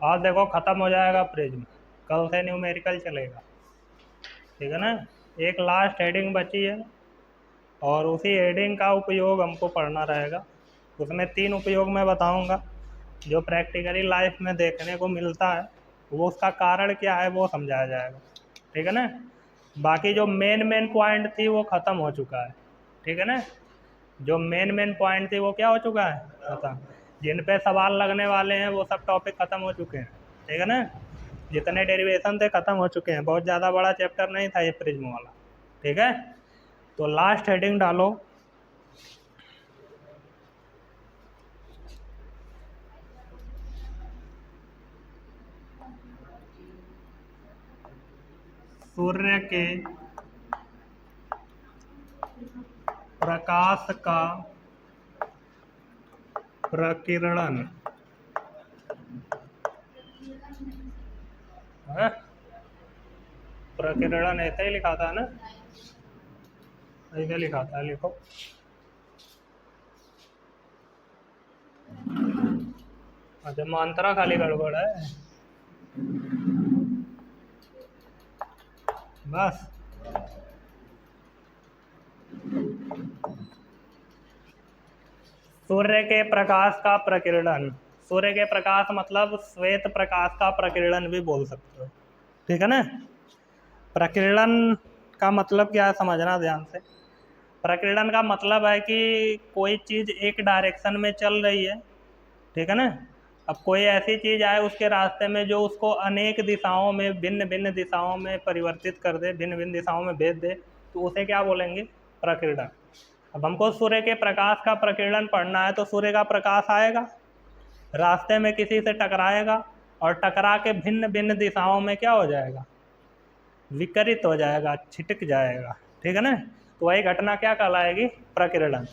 आज देखो ख़त्म हो जाएगा प्रिज्म, कल से न्यूमेरिकल चलेगा, ठीक है ना। एक लास्ट हेडिंग बची है और उसी हेडिंग का उपयोग हमको पढ़ना रहेगा। उसमें 3 उपयोग मैं बताऊंगा जो प्रैक्टिकली लाइफ में देखने को मिलता है, वो उसका कारण क्या है वो समझाया जाएगा, ठीक है ना। बाकी जो मेन मेन पॉइंट थी वो ख़त्म हो चुका है, ठीक है ना। जो मेन मेन पॉइंट थी वो क्या हो चुका है, खत्म। जिन पे सवाल लगने वाले हैं वो सब टॉपिक ख़त्म हो चुके हैं, ठीक है ना। जितने डेरिवेशन थे ख़त्म हो चुके हैं, बहुत ज़्यादा बड़ा चैप्टर नहीं था ये प्रिज्म वाला, ठीक है। तो लास्ट हेडिंग डालो, सूर्य के प्रकाश का प्रकीर्णन, प्रकीर्णन ऐसे ही लिखा था ना, ऐसे लिखा था, लिखो। अच्छा, मात्रा खाली गड़बड़ है बस। सूर्य के प्रकाश का प्रकीर्णन, सूर्य के प्रकाश मतलब श्वेत प्रकाश का प्रकीर्णन भी बोल सकते हो, ठीक है ना। प्रकीर्णन का मतलब क्या है समझना ध्यान से। प्रकीर्णन का मतलब है कि कोई चीज़ एक डायरेक्शन में चल रही है, ठीक है ना। अब कोई ऐसी चीज़ आए उसके रास्ते में जो उसको अनेक दिशाओं में, भिन्न भिन्न दिशाओं में परिवर्तित कर दे, भिन्न भिन्न दिशाओं में भेज दे, तो उसे क्या बोलेंगे, प्रकीर्णन। अब हमको सूर्य के प्रकाश का प्रकीर्णन पढ़ना है, तो सूर्य का प्रकाश आएगा, रास्ते में किसी से टकराएगा और टकरा के भिन्न भिन्न दिशाओं में क्या हो जाएगा, विकरित हो जाएगा, छिटक जाएगा, ठीक है ना। तो वही घटना क्या कहलाएगी, प्रकीर्णन।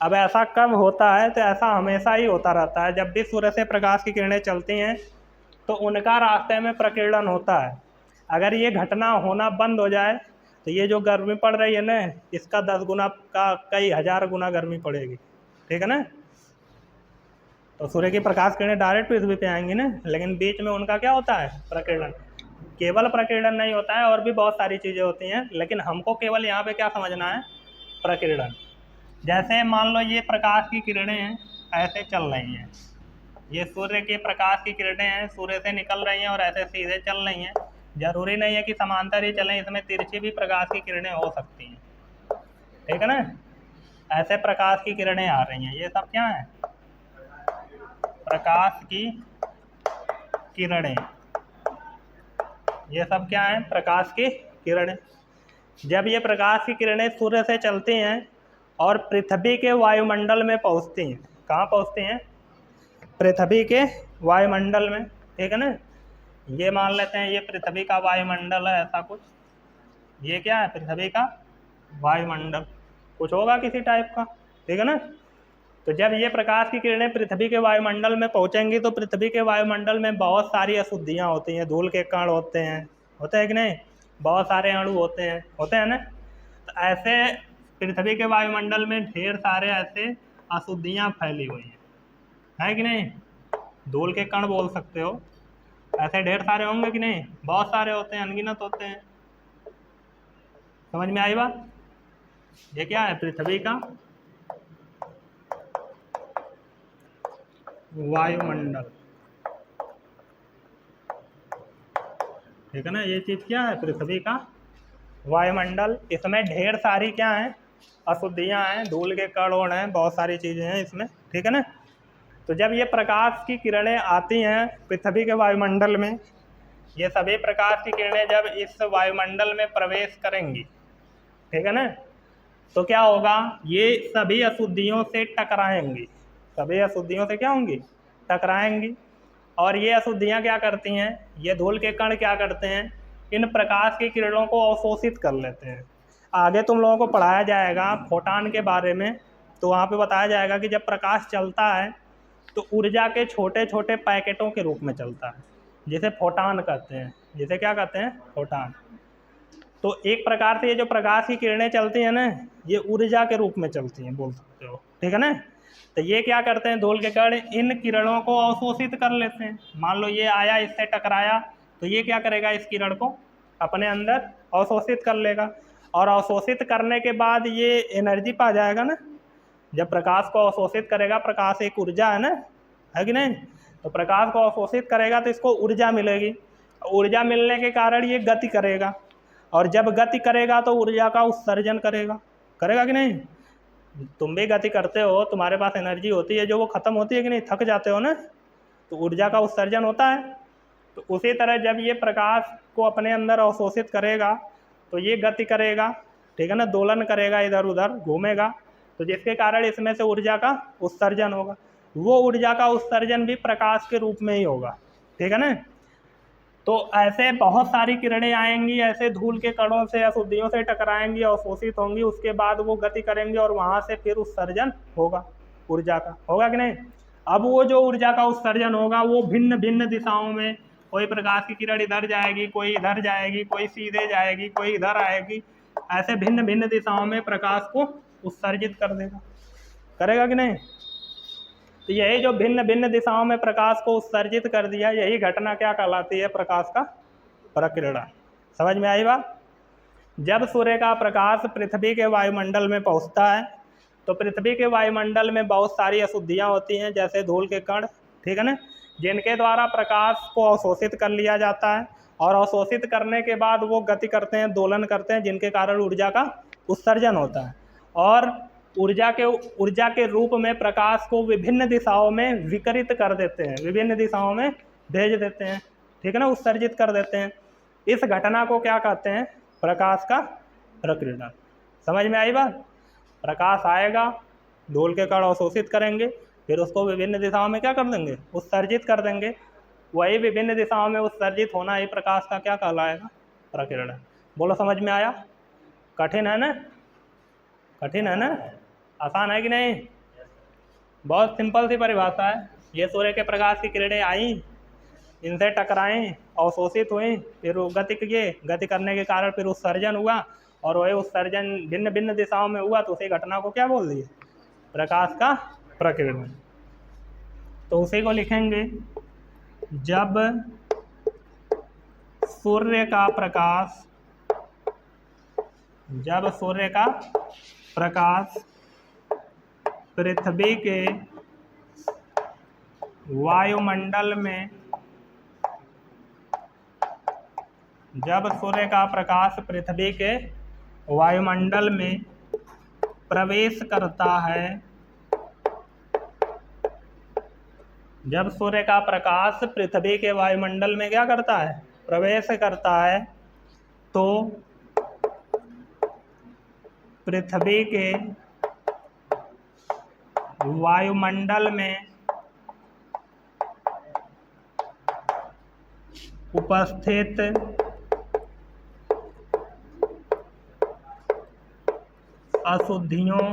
अब ऐसा कब होता है, तो ऐसा हमेशा ही होता रहता है। जब भी सूर्य से प्रकाश की किरणें चलती हैं तो उनका रास्ते में प्रकीर्णन होता है। अगर ये घटना होना बंद हो जाए तो ये जो गर्मी पड़ रही है ना, इसका 10 गुना का कई हजार गुना गर्मी पड़ेगी, ठीक है ना। तो सूर्य की प्रकाश किरणें डायरेक्ट पृथ्वी पे आएंगी ना, लेकिन बीच में उनका क्या होता है, प्रकीर्णन। केवल प्रकीर्णन नहीं होता है, और भी बहुत सारी चीज़ें होती हैं, लेकिन हमको केवल यहाँ पे क्या समझना है, प्रकीर्णन। जैसे मान लो ये प्रकाश की किरणें हैं, ऐसे चल रही हैं, ये सूर्य के प्रकाश की किरणें हैं, सूर्य से निकल रही हैं और ऐसे सीधे चल रही हैं। जरूरी नहीं है कि समांतर ही चलें, इसमें तिरछी भी प्रकाश की किरणें हो सकती हैं, ठीक है ना। ऐसे प्रकाश की किरणें आ रही हैं, ये सब क्या है, प्रकाश की किरणें। ये सब क्या है, प्रकाश की किरणें। जब ये प्रकाश की किरणें सूर्य से चलती हैं और पृथ्वी के वायुमंडल में पहुंचती हैं, कहाँ पहुंचती हैं, पृथ्वी के वायुमंडल में, ठीक है ना। ये मान लेते हैं ये पृथ्वी का वायुमंडल है, ऐसा कुछ, ये क्या है, पृथ्वी का वायुमंडल, कुछ होगा किसी टाइप का, ठीक है ना। तो जब ये प्रकाश की किरणें पृथ्वी के वायुमंडल में पहुंचेंगी तो पृथ्वी के वायुमंडल में बहुत सारी अशुद्धियां होती हैं, धूल के कण होते हैं, होते हैं कि नहीं, बहुत सारे अणु होते हैं ना। तो ऐसे पृथ्वी के वायुमंडल में ढेर सारे ऐसे अशुद्धियां फैली हुई हैं, है कि नहीं, धूल के कण बोल सकते हो। ऐसे ढेर सारे होंगे कि नहीं, बहुत सारे होते हैं, अनगिनत होते हैं। समझ में आई बात। ये क्या है, पृथ्वी का वायुमंडल, ठीक है ना। ये चीज़ क्या है, पृथ्वी का वायुमंडल। इसमें ढेर सारी क्या हैं, अशुद्धियां हैं, धूल के कण हैं, बहुत सारी चीज़ें हैं इसमें, ठीक है ना। तो जब ये प्रकाश की किरणें आती हैं पृथ्वी के वायुमंडल में, ये सभी प्रकाश की किरणें जब इस वायुमंडल में प्रवेश करेंगी, ठीक है ना, तो क्या होगा, ये सभी अशुद्धियों से टकराएंगी, सभी अशुद्धियों से क्या होंगी, टकराएंगी। और ये अशुद्धियाँ क्या करती हैं, ये धूल के कण क्या करते हैं, इन प्रकाश की किरणों को अवशोषित कर लेते हैं। आगे तुम लोगों को पढ़ाया जाएगा फोटान के बारे में, तो वहाँ पे बताया जाएगा कि जब प्रकाश चलता है तो ऊर्जा के छोटे छोटे पैकेटों के रूप में चलता है, जिसे फोटान कहते हैं, जिसे क्या कहते हैं, फोटान। तो एक प्रकार से ये जो प्रकाश की किरणें चलती हैं ना, ये ऊर्जा के रूप में चलती हैं, बोल सकते हो, ठीक है ना। तो ये क्या करते हैं, धूल के कण इन किरणों को अवशोषित कर लेते हैं। मान लो ये आया, इससे टकराया, तो ये क्या करेगा, इस किरण को अपने अंदर अवशोषित कर लेगा, और अवशोषित करने के बाद ये एनर्जी पा जाएगा ना। जब प्रकाश को अवशोषित करेगा, प्रकाश एक ऊर्जा है ना, है कि नहीं, तो प्रकाश को अवशोषित करेगा तो इसको ऊर्जा मिलेगी। ऊर्जा मिलने के कारण ये गति करेगा, और जब गति करेगा तो ऊर्जा का उत्सर्जन करेगा, करेगा कि नहीं। तुम भी गति करते हो, तुम्हारे पास एनर्जी होती है जो वो ख़त्म होती है कि नहीं, थक जाते हो ना, तो ऊर्जा का उत्सर्जन होता है। तो उसी तरह जब ये प्रकाश को अपने अंदर अवशोषित करेगा तो ये गति करेगा, ठीक है ना, दोलन करेगा, इधर उधर घूमेगा, तो जिसके कारण इसमें से ऊर्जा का उत्सर्जन होगा। वो ऊर्जा का उत्सर्जन भी प्रकाश के रूप में ही होगा, ठीक है ना। तो ऐसे बहुत सारी किरणें आएंगी, ऐसे धूल के कणों से, अशुद्धियों से टकराएंगी, अवशोषित होंगी, उसके बाद वो गति करेंगे और वहाँ से फिर उत्सर्जन होगा ऊर्जा का, होगा कि नहीं। अब वो जो ऊर्जा का उत्सर्जन होगा वो भिन्न भिन्न दिशाओं में, कोई प्रकाश की किरण इधर जाएगी, कोई इधर जाएगी, कोई सीधे जाएगी, कोई इधर आएगी, ऐसे भिन्न भिन्न दिशाओं में प्रकाश को उत्सर्जित कर देगा, करेगा कि नहीं। तो यही जो भिन्न भिन्न दिशाओं में प्रकाश को उत्सर्जित कर दिया, यही घटना क्या कहलाती है, प्रकाश का प्रकीर्णन। समझ में आई बात। जब सूर्य का प्रकाश पृथ्वी के वायुमंडल में पहुंचता है तो पृथ्वी के वायुमंडल में बहुत सारी अशुद्धियां होती हैं, जैसे धूल के कण, ठीक है ना, जिनके द्वारा प्रकाश को अवशोषित कर लिया जाता है, और अवशोषित करने के बाद वो गति करते हैं, दोलन करते हैं, जिनके कारण ऊर्जा का उत्सर्जन होता है, और ऊर्जा के रूप में प्रकाश को विभिन्न दिशाओं में विकिरित कर देते हैं, विभिन्न दिशाओं में भेज देते हैं, ठीक है ना, उत्सर्जित कर देते हैं। इस घटना को क्या कहते हैं, प्रकाश का प्रकीर्णन। समझ में आई बात। प्रकाश आएगा, धूल के कण अवशोषित करेंगे, फिर उसको विभिन्न दिशाओं में क्या कर देंगे, उत्सर्जित कर देंगे। वही विभिन्न दिशाओं में उत्सर्जित होना ही प्रकाश का क्या कहलाएगा, प्रकीर्णन। बोलो समझ में आया। कठिन है ना, कठिन है ना, आसान है कि नहीं। बहुत सिंपल सी परिभाषा है। ये सूर्य के प्रकाश की किरणें आई, इनसे टकराएं, अवशोषित हुई, फिर गति किए, गति करने के कारण फिर उत्सर्जन हुआ, और वही उत्सर्जन भिन्न भिन्न दिशाओं में हुआ, तो उसी घटना को क्या बोल दिए, प्रकाश का प्रकीर्णन। तो उसी को लिखेंगे, जब सूर्य का प्रकाश पृथ्वी के वायुमंडल में, जब सूर्य का प्रकाश पृथ्वी के वायुमंडल में प्रवेश करता है, जब सूर्य का प्रकाश पृथ्वी के वायुमंडल में क्या करता है, प्रवेश करता है, तो पृथ्वी के वायुमंडल में उपस्थित अशुद्धियों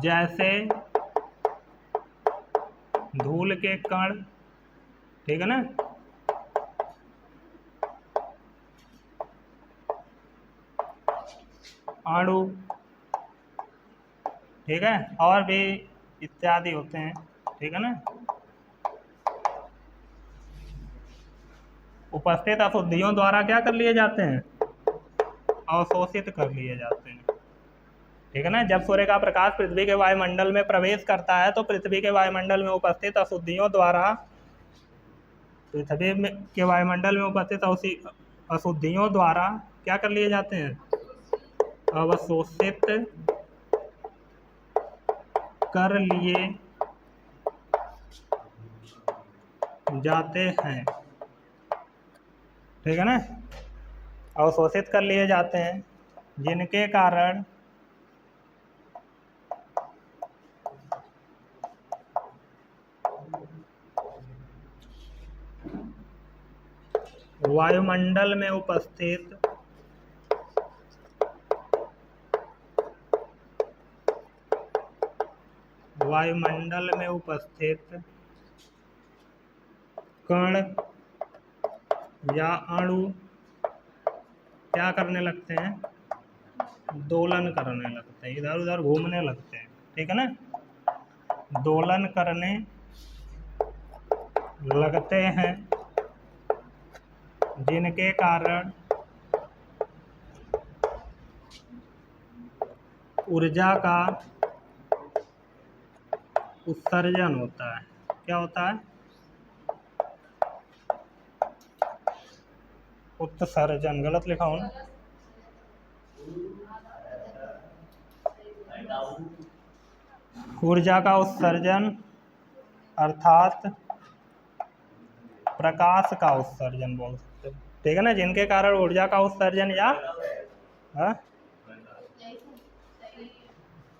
जैसे धूल के कण, ठीक है ना, अणु, ठीक है, और भी इत्यादि होते हैं, ठीक है ना, उपस्थित अशुद्धियों द्वारा क्या कर लिए जाते हैं, अवशोषित कर लिए जाते हैं, ठीक है ना। जब सूर्य का प्रकाश पृथ्वी के वायुमंडल में प्रवेश करता है तो पृथ्वी के वायुमंडल में उपस्थित अशुद्धियों द्वारा, पृथ्वी में के वायुमंडल में उपस्थित अशुद्धियों द्वारा क्या कर लिए जाते हैं, अवशोषित कर लिए जाते हैं, ठीक है ना, अवशोषित कर लिए जाते हैं, जिनके कारण वायुमंडल में उपस्थित कण या अणु क्या करने लगते हैं, दोलन करने लगते हैं, इधर उधर घूमने लगते हैं, ठीक है ना, दोलन करने लगते हैं, जिनके कारण ऊर्जा का उत्सर्जन होता है। क्या होता है, उत्सर्जन, गलत लिखा हूं ना, ऊर्जा का उत्सर्जन अर्थात प्रकाश का उत्सर्जन बोल सकते हैं, ठीक है ना, जिनके कारण ऊर्जा का उत्सर्जन या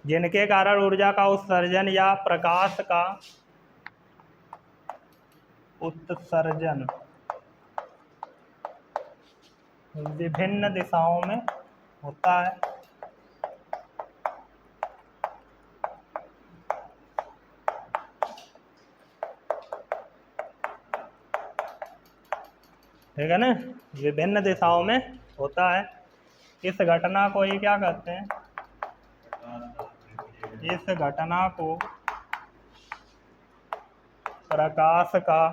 जिनके कारण ऊर्जा का उत्सर्जन या प्रकाश का उत्सर्जन विभिन्न दिशाओं में होता है। ठीक है ना, विभिन्न दिशाओं में होता है। इस घटना को ये क्या कहते हैं, इस घटना को प्रकाश का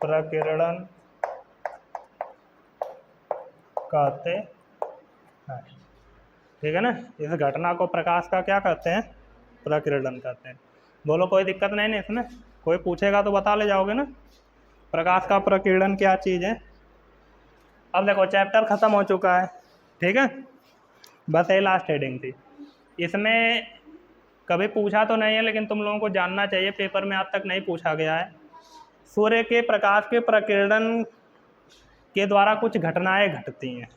प्रकीर्णन कहते हैं, ठीक है ना, इस घटना को प्रकाश का क्या कहते हैं, प्रकीर्णन कहते हैं। बोलो कोई दिक्कत नहीं ना इसमें, कोई पूछेगा तो बता ले जाओगे ना, प्रकाश का प्रकीर्णन क्या चीज़ है। अब देखो चैप्टर ख़त्म हो चुका है, ठीक है, बस ये लास्ट हेडिंग थी। इसमें कभी पूछा तो नहीं है, लेकिन तुम लोगों को जानना चाहिए, पेपर में आज तक नहीं पूछा गया है। सूर्य के प्रकाश के प्रकीर्णन के द्वारा कुछ घटनाएं घटती हैं,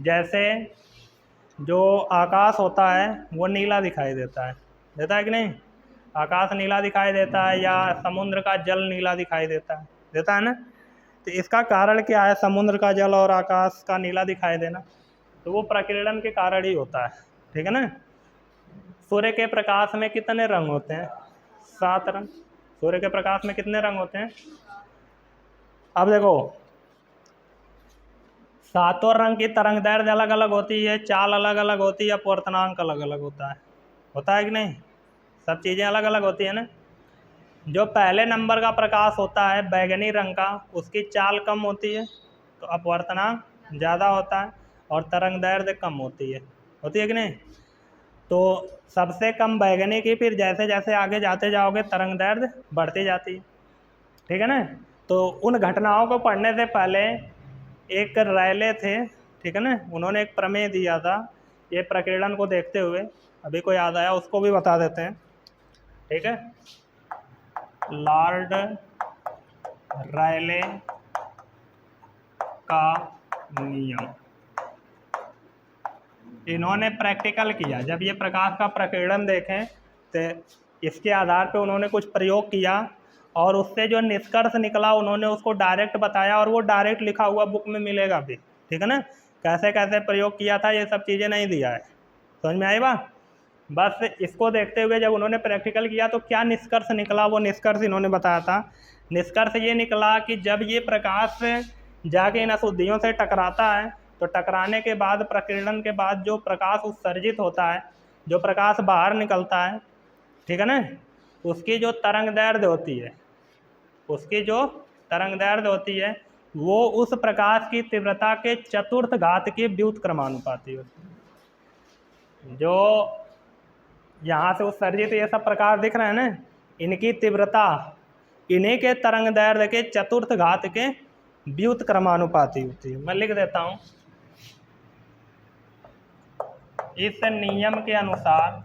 जैसे जो आकाश होता है वो नीला दिखाई देता है कि नहीं, आकाश नीला दिखाई देता है, या समुद्र का जल नीला दिखाई देता है ना। तो इसका कारण क्या है, समुद्र का जल और आकाश का नीला दिखाई देना, तो वो प्रकीर्णन के कारण ही होता है, ठीक है ना। सूर्य के प्रकाश में कितने रंग होते हैं, 7 रंग। सूर्य के प्रकाश में कितने रंग होते हैं, अब देखो 7 रंग की तरंगदैर्घ्य अलग अलग होती है, चाल अलग अलग होती है, अपवर्तनांक अलग अलग होता है कि नहीं, सब चीज़ें अलग अलग होती है ना। जो पहले नंबर का प्रकाश होता है बैगनी रंग का, उसकी चाल कम होती है तो अपवर्तनांक ज़्यादा होता है, और तरंगदैर्घ्य कम होती है कि नहीं। तो सबसे कम बैगनी की, फिर जैसे जैसे आगे जाते जाओगे तरंगदैर्घ्य बढ़ती जाती है, ठीक है ना। तो उन घटनाओं को पढ़ने से पहले एक रैले थे, ठीक है ना, उन्होंने एक प्रमेय दिया था ये प्रकीर्णन को देखते हुए, अभी को याद आया, उसको भी बता देते हैं, ठीक है। लॉर्ड रैले का नियम, इन्होंने प्रैक्टिकल किया, जब ये प्रकाश का प्रकीर्णन देखें तो इसके आधार पे उन्होंने कुछ प्रयोग किया, और उससे जो निष्कर्ष निकला उन्होंने उसको डायरेक्ट बताया, और वो डायरेक्ट लिखा हुआ बुक में मिलेगा भी, ठीक है ना। कैसे कैसे प्रयोग किया था ये सब चीज़ें नहीं दिया है, समझ में आई बात। बस इसको देखते हुए जब उन्होंने प्रैक्टिकल किया तो क्या निष्कर्ष निकला, वो निष्कर्ष इन्होंने बताया था। निष्कर्ष ये निकला कि जब ये प्रकाश जाके इन अशुद्धियों से टकराता है, तो टकराने के बाद प्रकीर्णन के बाद जो प्रकाश उत्सर्जित होता है, जो प्रकाश बाहर निकलता है, ठीक है ना, उसकी जो तरंगदैर्घ्य होती है, उसकी जो तरंगदैर्घ्य होती है वो उस प्रकाश की तीव्रता के चतुर्थ घात की व्युत्क्रमानुपाती होती है। जो यहाँ से उत्सर्जित ये सब प्रकाश दिख रहे हैं ना, इनकी तीव्रता इन्हीं के तरंगदैर्घ्य के चतुर्थ घात के व्युत्क्रमानुपाती होती है। मैं लिख देता हूँ, इस नियम के अनुसार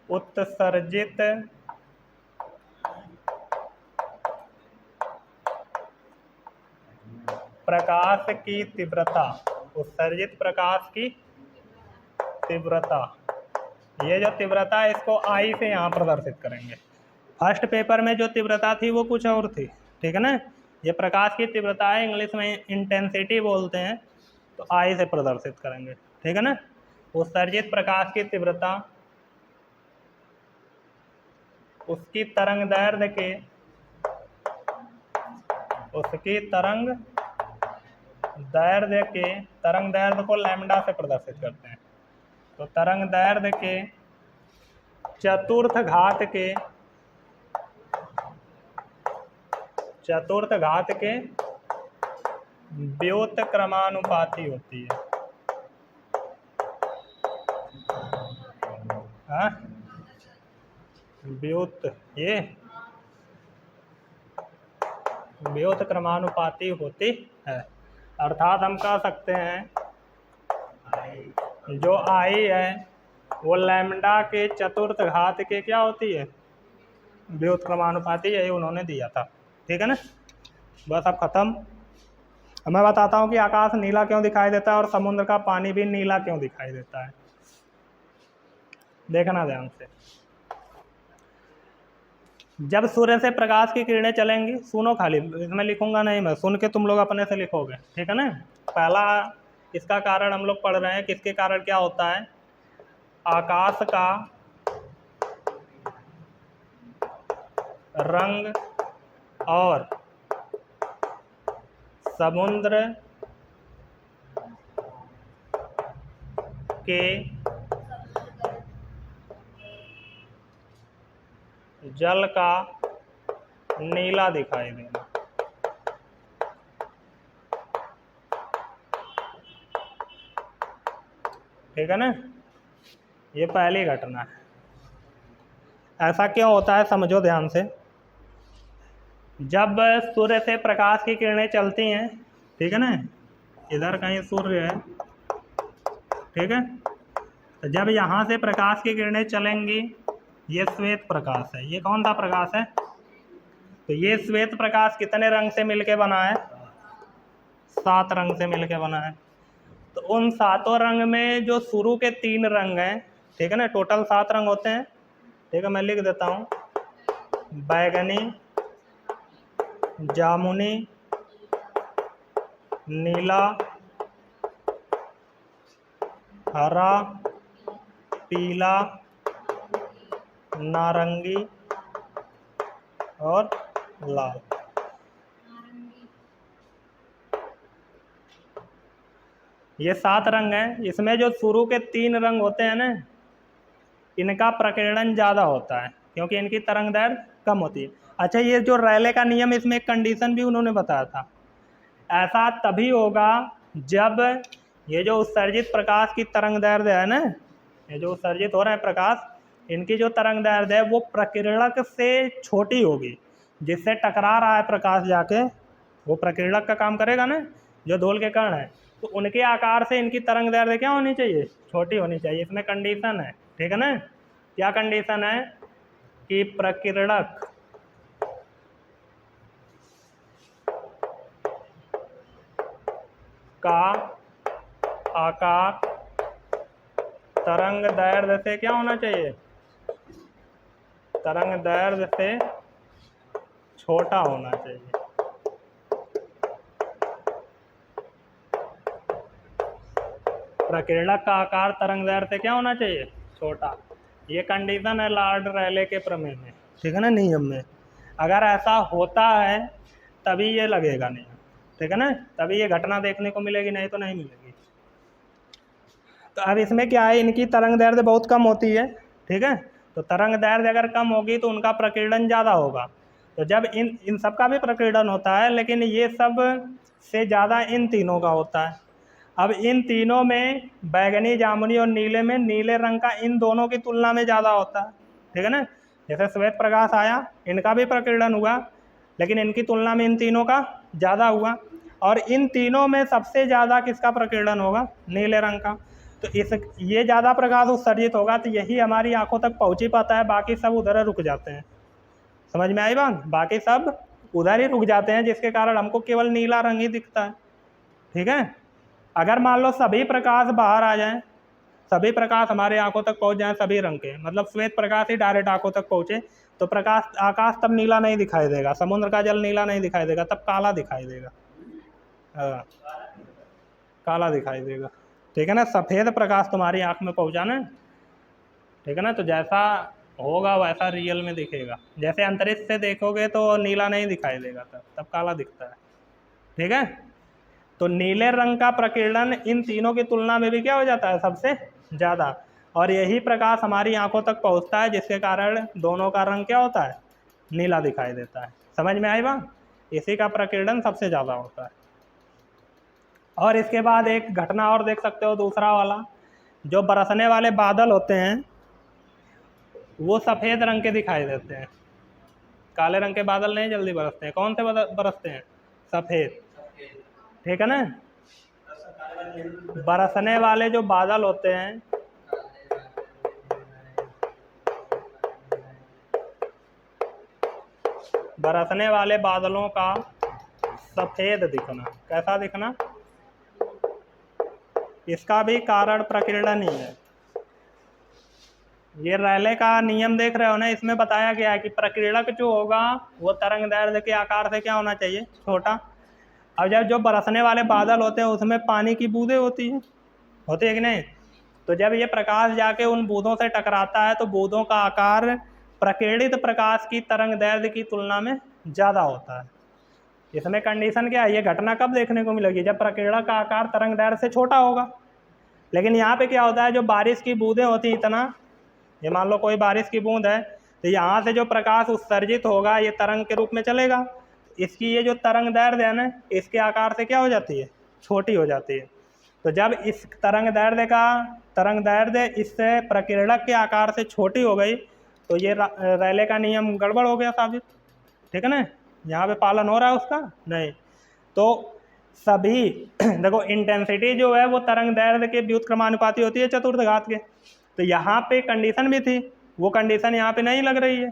उत्सर्जित प्रकाश की तीव्रता, उत्सर्जित प्रकाश की तीव्रता, ये जो तीव्रता है इसको आई से यहाँ प्रदर्शित करेंगे। फर्स्ट पेपर में जो तीव्रता थी वो कुछ और थी, ठीक है ना। ये प्रकाश की तीव्रता है, इंग्लिश में इंटेंसिटी बोलते हैं, तो आई से प्रदर्शित करेंगे, ठीक है ना। उत्सर्जित प्रकाश की तीव्रता उसकी तरंग दैर्ध्य को लैम्डा से प्रदर्शित करते हैं। तो तरंग दैर्ध्य के चतुर्थ घात के व्युत क्रमानुपाती होती है। हाँ, व्युत क्रमानुपाती होती है। अर्थात हम कह सकते हैं जो आई है वो लैम्डा के चतुर्थ घात के क्या होती है, व्युत क्रमानुपाती। यही उन्होंने दिया था, ठीक है ना। बस अब खत्म। अब मैं बताता हूँ कि आकाश नीला क्यों दिखाई देता है और समुद्र का पानी भी नीला क्यों दिखाई देता है। देखना ध्यान से। जब सूर्य से प्रकाश की किरणें चलेंगी, सुनो खाली, इसमें लिखूंगा नहीं मैं, सुन के तुम लोग अपने से लिखोगे, ठीक है ना। पहला इसका कारण हम लोग पढ़ रहे हैं, किसके कारण क्या होता है, आकाश का रंग और समुद्र के जल का नीला दिखाई देना। ठीक है ना, ये पहली घटना है। ऐसा क्यों होता है समझो ध्यान से। जब सूर्य से प्रकाश की किरणें चलती हैं, ठीक है ना, इधर कहीं सूर्य है, ठीक है, तो जब यहाँ से प्रकाश की किरणें चलेंगी, ये श्वेत प्रकाश है। ये कौन सा प्रकाश है, तो ये श्वेत प्रकाश कितने रंग से मिलके बना है, 7 रंग से मिलके बना है। तो उन 7 रंग में जो शुरू के 3 रंग हैं, ठीक है ना, टोटल 7 रंग होते हैं, ठीक है, मैं लिख देता हूँ, बैगनी, जामुनी, नीला, हरा, पीला, नारंगी और लाल। ये 7 रंग हैं। इसमें जो शुरू के 3 रंग होते हैं ना, इनका प्रकीर्णन ज़्यादा होता है क्योंकि इनकी तरंग दैर्ध्य कम होती है। अच्छा, ये जो रैले का नियम, इसमें एक कंडीशन भी उन्होंने बताया था, ऐसा तभी होगा जब ये जो उत्सर्जित प्रकाश की तरंग दैर्ध्य है ना, ये जो उत्सर्जित हो रहे हैं प्रकाश, इनकी जो तरंग दैर्ध्य है वो प्रकीर्णक से छोटी होगी। जिससे टकरा रहा है प्रकाश जाके, वो प्रकीर्णक का काम करेगा ना, जो धूल के कण है, तो उनके आकार से इनकी तरंग दैर्ध्य क्या होनी चाहिए, छोटी होनी चाहिए। इसमें कंडीशन है, ठीक है ना। क्या कंडीशन है कि प्रकीर्णक का आकार तरंग दैर्ध्य से क्या होना चाहिए, तरंग दैर्ध्य से छोटा होना चाहिए। प्रकीर्णक का आकार तरंग दैर्ध्य से क्या होना चाहिए, छोटा। ये कंडीशन है लॉर्ड रैले के प्रमेय में, ठीक है ना, नियम में। अगर ऐसा होता है तभी ये लगेगा नियम, ठीक है ना, तभी ये घटना देखने को मिलेगी, नहीं तो नहीं मिलेगी। तो अब इसमें क्या है, इनकी तरंग दैर्ध्य बहुत कम होती है, ठीक है। तो तरंग दैर्ध्य अगर कम होगी तो उनका प्रकीर्णन ज़्यादा होगा। तो जब इन सब का भी प्रकीर्णन होता है, लेकिन ये सब से ज़्यादा इन तीनों का होता है। अब इन तीनों में बैगनी, जामुनी और नीले में नीले रंग का इन दोनों की तुलना में ज़्यादा होता है, ठीक है ना। जैसे श्वेत प्रकाश आया, इनका भी प्रकीर्णन हुआ, लेकिन इनकी तुलना में इन तीनों का ज़्यादा हुआ। और इन तीनों में सबसे ज़्यादा किसका प्रकीर्णन होगा, नीले रंग का। तो ये ज़्यादा प्रकाश उत्सर्जित होगा तो यही हमारी आंखों तक पहुँच ही पाता है, बाकी सब उधर रुक जाते हैं। समझ में आई बात, बाकी सब उधर ही रुक जाते हैं, जिसके कारण हमको केवल नीला रंग ही दिखता है, ठीक है। अगर मान लो सभी प्रकाश बाहर आ जाएं, सभी प्रकाश हमारे आंखों तक पहुंच जाएं, सभी रंग के, मतलब श्वेत प्रकाश ही डायरेक्ट आंखों तक पहुंचे, तो प्रकाश आकाश तब नीला नहीं दिखाई देगा, समुद्र का जल नीला नहीं दिखाई देगा, तब काला दिखाई देगा। काला दिखाई देगा। ठीक है ना, सफ़ेद प्रकाश तुम्हारी आँख में पहुँचा ना, ठीक है ना, तो जैसा होगा वैसा रियल में दिखेगा। जैसे अंतरिक्ष से देखोगे तो नीला नहीं दिखाई देगा, तब काला दिखता है। ठीक है, तो नीले रंग का प्रकीर्णन इन तीनों की तुलना में भी क्या हो जाता है, सबसे ज़्यादा। और यही प्रकाश हमारी आंखों तक पहुंचता है, जिसके कारण दोनों का रंग क्या होता है, नीला दिखाई देता है। समझ में आई बात? इसी का प्रकीर्णन सबसे ज़्यादा होता है। और इसके बाद एक घटना और देख सकते हो, दूसरा वाला, जो बरसने वाले बादल होते हैं वो सफ़ेद रंग के दिखाई देते हैं। काले रंग के बादल नहीं जल्दी बरसते हैं। कौन से बरसते हैं? सफ़ेद। ठीक है ना, बरसने वाले जो बादल होते हैं, बरसने वाले बादलों का सफ़ेद दिखना, कैसा दिखना, इसका भी कारण प्रकीर्णन ही है। ये रैले का नियम देख रहे हो ना, इसमें बताया गया है कि प्रकीर्णक जो होगा वो तरंगदैर्ध्य के आकार से क्या होना चाहिए, छोटा। अब जब जो बरसने वाले बादल होते हैं उसमें पानी की बूंदें होती है कि नहीं, तो जब ये प्रकाश जाके उन बूंदों से टकराता है तो बूंदों का आकार प्रकीर्णित प्रकाश की तरंगदैर्ध्य की तुलना में ज़्यादा होता है। इसमें कंडीशन क्या है, ये घटना कब देखने को मिलेगी, जब प्रकीर्णक का आकार तरंगदैर्ध्य से छोटा होगा। लेकिन यहाँ पे क्या होता है, जो बारिश की बूंदें होती हैं इतना, ये मान लो कोई बारिश की बूंद है, तो यहाँ से जो प्रकाश उत्सर्जित होगा ये तरंग के रूप में चलेगा। इसकी ये जो तरंगदैर्ध्य है ना, इसके आकार से क्या हो जाती है, छोटी हो जाती है। तो जब इस तरंगदैर्ध्य इससे प्रकीर्णक के आकार से छोटी हो गई तो ये रैले का नियम गड़बड़ हो गया साबित। ठीक है ना, यहाँ पे पालन हो रहा है उसका नहीं। तो सभी देखो, इंटेंसिटी जो है वो तरंगदैर्ध्य के व्युत्क्रमानुपाती होती है चतुर्थघात के। तो यहाँ पे कंडीशन भी थी, वो कंडीशन यहाँ पे नहीं लग रही है,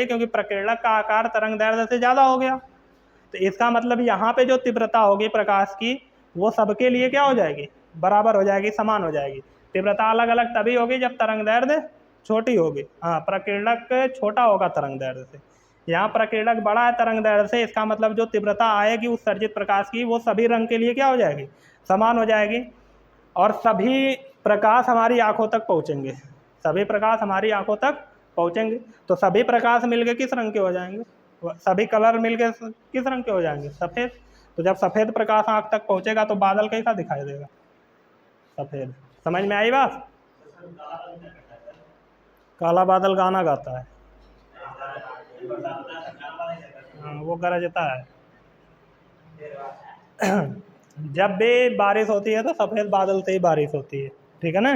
क्योंकि प्रकीर्णक का आकार तरंगदैर्ध्य से ज़्यादा हो गया। तो इसका मतलब यहाँ पे जो तीव्रता होगी प्रकाश की वो सबके लिए क्या हो जाएगी, बराबर हो जाएगी, समान हो जाएगी। तीव्रता अलग अलग तभी होगी जब तरंगदैर्ध्य छोटी होगी। हाँ, प्रकीर्णक छोटा होगा तरंगदैर्ध्य से, यहाँ प्रकीर्णक बड़ा है तरंगदैर्ध्य से, इसका मतलब जो तीव्रता आएगी उत्सर्जित प्रकाश की वो सभी रंग के लिए क्या हो जाएगी, समान हो जाएगी। और सभी प्रकाश हमारी आंखों तक पहुँचेंगे, सभी प्रकाश हमारी आंखों तक पहुँचेंगे। तो सभी प्रकाश मिलके किस रंग के हो जाएंगे, सभी कलर मिलके किस रंग के हो जाएंगे, सफ़ेद। तो जब सफ़ेद प्रकाश आँख तक पहुँचेगा तो बादल कैसा दिखाई देगा, सफ़ेद। समझ में आई बात? काला बादल गाना गाता है, हाँ, वो गरजता है। जब भी बारिश होती है तो सफ़ेद बादल से ही बारिश होती है। ठीक है ना,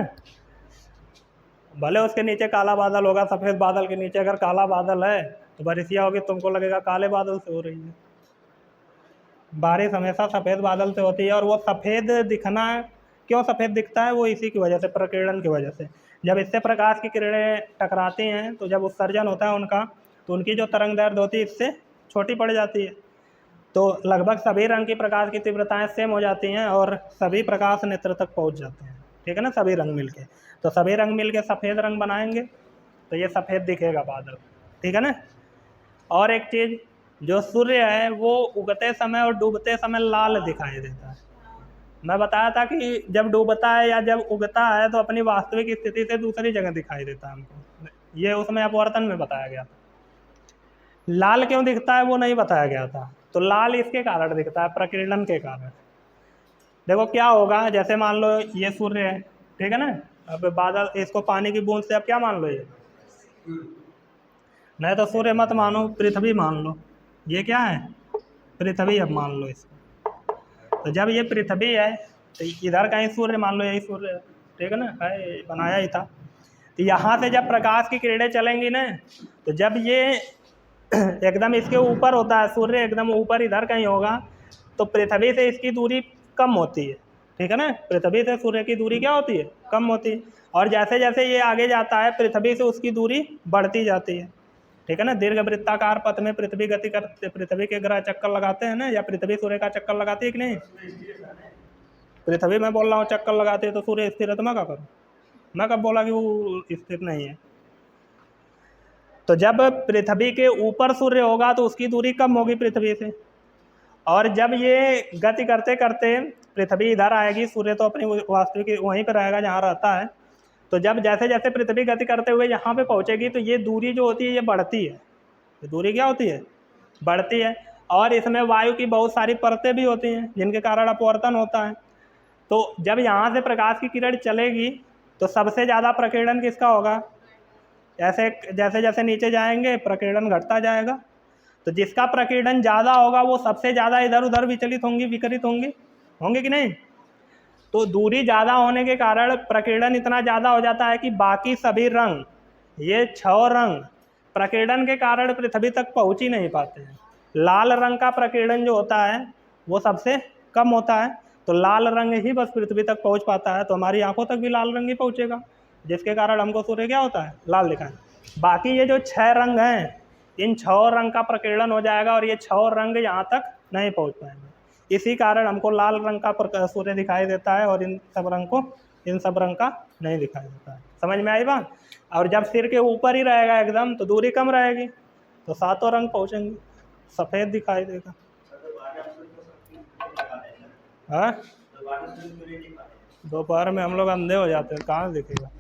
भले उसके नीचे काला बादल होगा, सफ़ेद बादल के नीचे अगर काला बादल है तो बारिशिया होगी, तुमको लगेगा काले बादल से हो रही है। बारिश हमेशा सफ़ेद बादल से होती है। और वो सफ़ेद दिखना क्यों सफ़ेद दिखता है, वो इसी की वजह से, प्रकीर्णन की वजह से। जब इससे प्रकाश की किरणें टकराती हैं तो जब उत्सर्जन होता है उनका, तो उनकी जो तरंगदैर्ध्य होती है इससे छोटी पड़ जाती है। तो लगभग सभी रंग की प्रकाश की तीव्रताएं सेम हो जाती हैं और सभी प्रकाश नेत्र तक पहुंच जाते हैं। ठीक है ना, सभी रंग मिलके, तो सभी रंग मिलके सफ़ेद रंग बनाएंगे तो ये सफ़ेद दिखेगा बादल। ठीक है ना। और एक चीज़, जो सूर्य है वो उगते समय और डूबते समय लाल दिखाई देता है। मैं बताया था कि जब डूबता है या जब उगता है तो अपनी वास्तविक स्थिति से दूसरी जगह दिखाई देता है हमको, ये उसमें अपवर्तन में बताया गया था। लाल क्यों दिखता है वो नहीं बताया गया था। तो लाल इसके कारण दिखता है, प्रकीर्णन के कारण। देखो क्या होगा, जैसे मान लो ये सूर्य है, ठीक है ना, अब बादल, इसको पानी की बूंद से अब क्या मान लो, ये नहीं तो सूर्य मत मानो, पृथ्वी मान लो। ये क्या है, पृथ्वी, अब मान लो इसको। तो जब ये पृथ्वी है तो इधर कहीं सूर्य मान लो, यही सूर्य है, ठीक है ना, है बनाया ही था। तो यहाँ से जब प्रकाश की किरणें चलेंगी ना, तो जब ये एकदम इसके ऊपर होता है, सूर्य एकदम ऊपर इधर कहीं होगा, तो पृथ्वी से इसकी दूरी कम होती है। ठीक है ना, पृथ्वी से सूर्य की दूरी क्या होती है, कम होती है। और जैसे जैसे ये आगे जाता है पृथ्वी से उसकी दूरी बढ़ती जाती है। ठीक है ना, दीर्घ वृत्ताकार पथ में पृथ्वी गति करते, पृथ्वी के ग्रह चक्कर लगाते हैं ना, या पृथ्वी सूर्य का चक्कर लगाती है कि नहीं। पृथ्वी मैं बोल रहा हूँ चक्कर लगाती है, तो सूर्य स्थिर है, तो मैं क्या करूँ, मैं कब बोला कि वो स्थिर नहीं है। तो जब पृथ्वी के ऊपर सूर्य होगा तो उसकी दूरी कम होगी पृथ्वी से, और जब ये गति करते करते पृथ्वी इधर आएगी, सूर्य तो अपनी वास्तविक वहीं पर रहेगा जहाँ रहता है। तो जब जैसे जैसे पृथ्वी गति करते हुए यहाँ पे पहुँचेगी तो ये दूरी जो होती है ये बढ़ती है। ये दूरी क्या होती है? बढ़ती है। और इसमें वायु की बहुत सारी परतें भी होती हैं जिनके कारण अपवर्तन होता है। तो जब यहाँ से प्रकाश की किरण चलेगी तो सबसे ज़्यादा प्रकीर्णन किसका होगा? ऐसे जैसे जैसे नीचे जाएंगे प्रकीर्णन घटता जाएगा। तो जिसका प्रकीर्णन ज़्यादा होगा वो सबसे ज़्यादा इधर उधर विचलित होंगी, विकरित होंगी, होंगे कि नहीं? तो दूरी ज़्यादा होने के कारण प्रकीर्णन इतना ज़्यादा हो जाता है कि बाकी सभी रंग, ये 6 रंग प्रकीर्णन के कारण पृथ्वी तक पहुँच ही नहीं पाते हैं। लाल रंग का प्रकीर्णन जो होता है वो सबसे कम होता है, तो लाल रंग ही बस पृथ्वी तक पहुँच पाता है। तो हमारी आंखों तक भी लाल रंग ही पहुँचेगा, जिसके कारण हमको सूर्य क्या होता है? लाल दिखाई। बाकी ये जो 6 रंग हैं, इन 6 रंग का प्रकीर्णन हो जाएगा और ये 6 रंग यहाँ तक नहीं पहुँच पाएंगे। इसी कारण हमको लाल रंग का सूर्य दिखाई देता है और इन सब रंग का नहीं दिखाई देता है। समझ में आई बात? और जब सिर के ऊपर ही रहेगा एकदम तो दूरी कम रहेगी, तो 7 रंग पहुँचेंगे, सफ़ेद दिखाई देगा। हाँ, दोपहर में हम लोग अंधे हो जाते हैं, कहाँ दिखेगा।